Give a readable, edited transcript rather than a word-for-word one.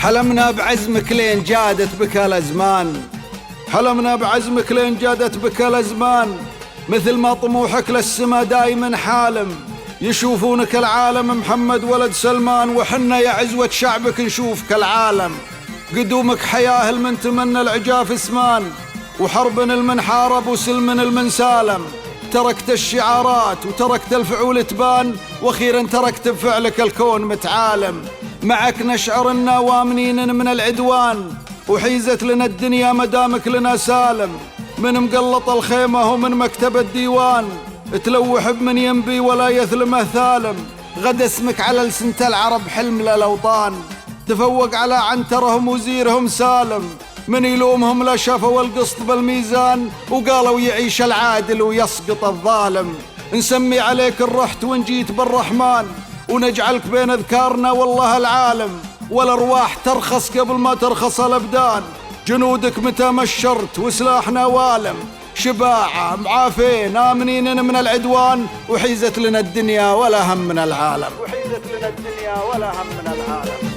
حلمنا بعزمك لين جادت بك الأزمان، حلمنا بعزمك لين جادت بك الأزمان، مثل ما طموحك للسما دايما حالم. يشوفونك العالم محمد ولد سلمان، وحنا يا عزوة شعبك نشوفك العالم. قدومك حياه المن تمنى العجاف اسمان، وحرب المن حارب وسلم المن سالم. تركت الشعارات وتركت الفعول تبان، واخيرا تركت بفعلك الكون متعالم. معك نشعر إنا وامنين من العدوان، وحيزت لنا الدنيا مدامك لنا سالم. من مقلط الخيمة ومن مكتب الديوان، تلوح بمن ينبي ولا يثلمه ثالم. غدا اسمك على لسنة العرب حلم للأوطان، تفوق على عنترهم وزيرهم سالم. من يلومهم لا شافوا القسط بالميزان، وقالوا يعيش العادل ويسقط الظالم. نسمي عليك الرحت وان جيت بالرحمن، ونجعلك بين اذكارنا والله العالم. والارواح ترخص قبل ما ترخص الابدان، جنودك متى مشرت وسلاحنا والم. شباعة معافين آمنين من العدوان، وحيزت لنا الدنيا ولا هم من العالم، وحيزت لنا الدنيا ولا هم من العالم.